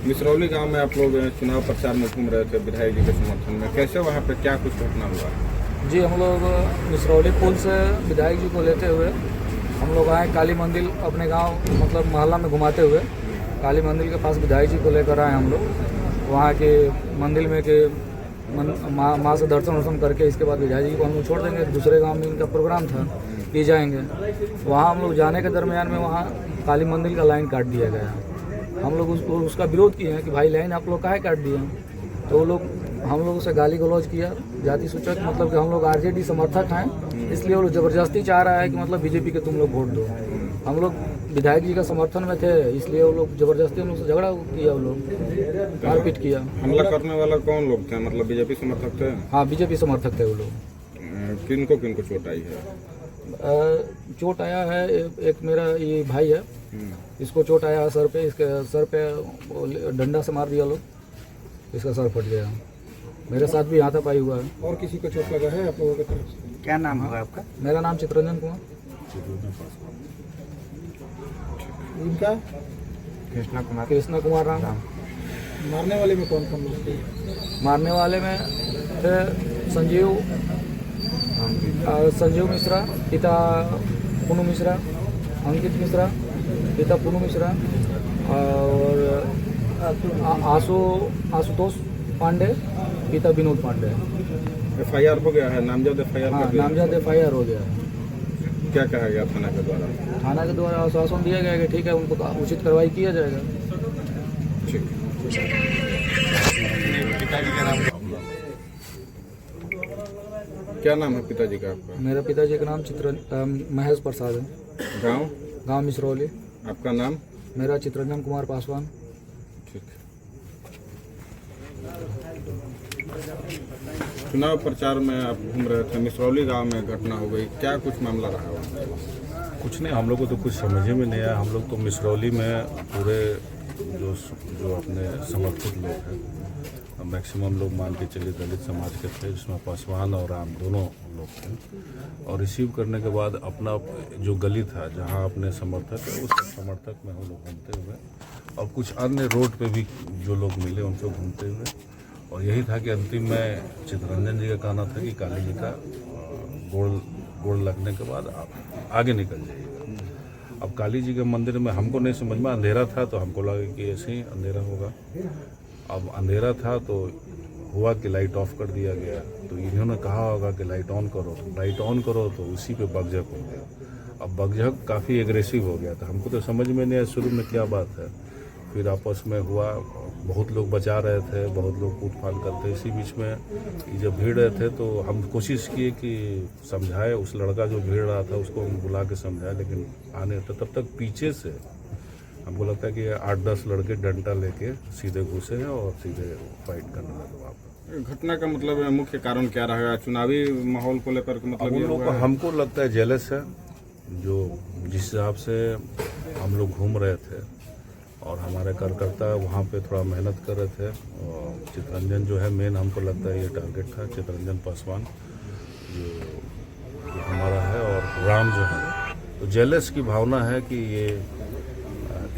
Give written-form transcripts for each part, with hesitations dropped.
मिसरौली गांव में आप लोग चुनाव प्रचार में घूम रहे थे विधायक जी के समर्थन में, कैसे वहां पे क्या कुछ घटना हुआ? जी, हम लोग मिसरौली पुल से विधायक जी को लेते हुए हम लोग आए काली मंदिर अपने गांव मतलब मोहल्ला में घुमाते हुए काली मंदिर के पास विधायक जी को लेकर आए हम लोग। वहाँ के मंदिर में के माँ से दर्शन करके इसके बाद विधायक जी को हम लोग छोड़ देंगे। दूसरे गांव में इनका प्रोग्राम था कि जाएंगे। वहाँ हम लोग जाने के दरमियान में वहाँ काली मंदिर का लाइन काट दिया गया। हम लोग उसका विरोध किए हैं कि भाई लाइन आप लोग काहे काट दिए। तो वो लोग हम लोग उसे गाली गलौज किया, जाति सूचक, मतलब कि हम लोग आरजेडी समर्थक हैं, इसलिए वो लोग ज़बरदस्ती चाह रहा है कि मतलब बीजेपी के तुम लोग वोट दो। हम लोग विधायक जी का समर्थन में थे, इसलिए वो लोग ज़बरदस्ती हम लोग से झगड़ा किया, वो लोग मारपीट किया। हमला करने वाला कौन लोग थे? मतलब बीजेपी समर्थक थे? हाँ, बीजेपी समर्थक थे वो लोग। किनको किनको चोट आई है? चोट आया है, एक मेरा ये भाई है, इसको चोट आया है सर पे। इसके सर पे डंडा से मार दिया लोग, इसका सर फट गया। मेरे साथ भी हाथापाई हुआ है। और किसी को चोट लगा है आप लोगों की तरफ से? क्या नाम होगा आपका? मेरा नाम चित्ररंजन कुमार। इनका कृष्णा कुमार राम। मारने वाले में कौन कौन लोग थे? मारने वाले में थे संजीव मिश्रा, पिता पुनू मिश्रा, अंकित मिश्रा, पिता पुनू मिश्रा, और आशुतोष पांडे, पिता विनोद पांडे। FIR हो गया है? नामजद FIR? हाँ, नामजद FIR हो गया है। क्या कहा गया थाना के द्वारा? थाना के द्वारा आश्वासन दिया गया कि ठीक है, उनको उचित कार्रवाई किया जाएगा। ठीक। क्या नाम है पिताजी का आपका? मेरे पिताजी का नाम महेश प्रसाद है। गांव मिसरौली। आपका नाम? मेरा चित्ररंजन कुमार पासवान। ठीक। चुनाव प्रचार में आप घूम रहे थे, मिसरौली गांव में घटना हो गई, क्या कुछ मामला रहा वहाँ? कुछ नहीं, हम लोग को तो कुछ समझ में नहीं आया। हम लोग तो मिसरौली में पूरे जो अपने समर्थित लोग हैं, मैक्सिमम लोग मान के चलिए दलित समाज के थे, जिसमें पासवान और राम दोनों लोग थे। और रिसीव करने के बाद अपना जो गली था जहां अपने समर्थक है, उस समर्थक में हम लोग घूमते हुए और कुछ अन्य रोड पे भी जो लोग मिले उनसे घूमते हुए, और यही था कि अंतिम में चित्ररंजन जी का कहना था कि काली जी का गोड़ लगने के बाद आप आगे निकल जाइएगा। अब काली जी के मंदिर में हमको नहीं समझ में, अंधेरा था तो हमको लगा कि ऐसे ही अंधेरा होगा। अब अंधेरा था तो हुआ कि लाइट ऑफ कर दिया गया, तो इन्होंने कहा होगा कि लाइट ऑन करो, तो उसी पे बगझक हो गया। अब बगझक काफ़ी एग्रेसिव हो गया था, हमको तो समझ में नहीं आया शुरू में क्या बात है। फिर आपस में हुआ, बहुत लोग बचा रहे थे, बहुत लोग कूद फाल करते। इसी बीच में जब भीड़ रहे थे तो हम कोशिश किए कि समझाए, उस लड़का जो भीड़ रहा था उसको हम बुला के समझाए, लेकिन आने तब तक पीछे से हमको लगता है कि 8-10 लड़के डंडा लेके सीधे घुसे हैं और सीधे फाइट करने लगे वहाँ पर। घटना का मतलब मुख्य कारण क्या रहा? चुनावी माहौल को लेकर के मतलब उन लोग को हमको लगता है जेलस है, जो जिस हिसाब से हम लोग घूम रहे थे और हमारे कार्यकर्ता वहाँ पे थोड़ा मेहनत कर रहे थे। और चित्ररंजन जो है मेन, हमको लगता है ये टारगेट था, चित्ररंजन पासवान जो हमारा है, और राम जो है। तो जेलस की भावना है कि ये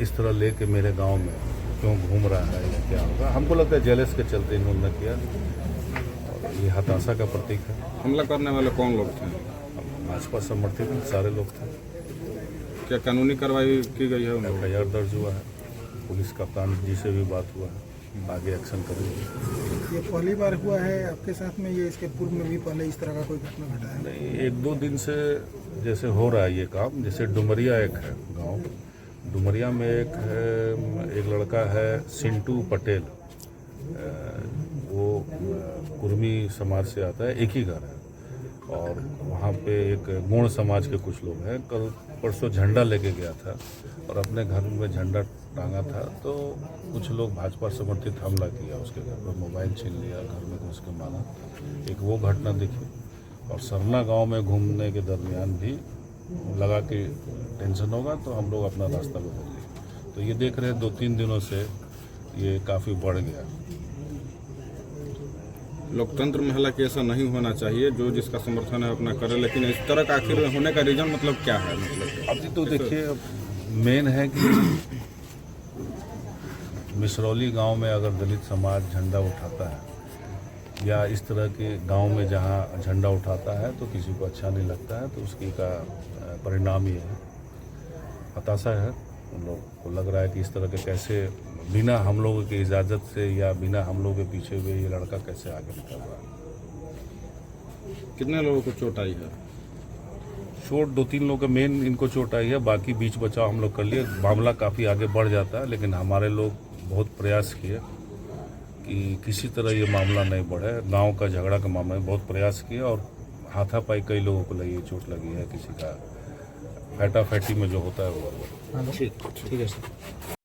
इस तरह लेके मेरे गांव में क्यों घूम रहा है या क्या होगा। हमको लगता है जेलस के चलते इन्होंने किया, और ये हताशा का प्रतीक है। हमला करने वाले कौन लोग थे? भाजपा समर्थित सारे लोग थे। क्या कानूनी कार्रवाई की गई है? FIR दर्ज हुआ है, पुलिस कप्तान जी से भी बात हुआ है, आगे एक्शन करेंगे। ये पहली बार हुआ है आपके साथ में? ये इसके पूर्व में भी पहले इस तरह का कोई घटना घटा है? नहीं, 1-2 दिन से जैसे हो रहा है ये काम। जैसे डुमरिया एक है गांव, डुमरिया में एक लड़का है सिंटू पटेल, वो कुर्मी समाज से आता है, एक ही घर है, और वहाँ पे एक गोंड समाज के कुछ लोग हैं। कल परसों झंडा लेके गया था और अपने घर में झंडा टांगा था, तो कुछ लोग भाजपा समर्थित हमला किया, उसके घर पर मोबाइल छीन लिया, घर में घुस के मारा। एक वो घटना दिखी। और सरना गांव में घूमने के दरमियान भी लगा कि टेंशन होगा, तो हम लोग अपना रास्ता बदल लिए। तो ये देख रहे हैं 2-3 दिनों से ये काफ़ी बढ़ गया। लोकतंत्र में हालांकि ऐसा नहीं होना चाहिए, जो जिसका समर्थन है अपना करे, लेकिन इस तरह का आखिर होने का रीजन मतलब क्या है? मतलब अभी तो देखिए, मेन है कि मिसरौली गांव में अगर दलित समाज झंडा उठाता है या इस तरह के गांव में जहां झंडा उठाता है तो किसी को अच्छा नहीं लगता है, तो उसकी का परिणाम ये है, हताशा है। उन लोग को लग रहा है कि इस तरह के कैसे बिना हम लोगों की इजाज़त से या बिना हम लोगों के पीछे हुए ये लड़का कैसे आगे निकल रहा है। कितने लोगों को चोट आई है? चोट 2-3 लोगों का मेन इनको चोट आई है, बाकी बीच बचाव हम लोग कर लिए। मामला काफ़ी आगे बढ़ जाता है, लेकिन हमारे लोग बहुत प्रयास किए कि किसी तरह ये मामला नहीं बढ़े। गांव का झगड़ा का मामला में बहुत प्रयास किए और हाथापाई कई लोगों को लगी, चोट लगी है, किसी का फैटा फैटी में जो होता है वो। ठीक है सर।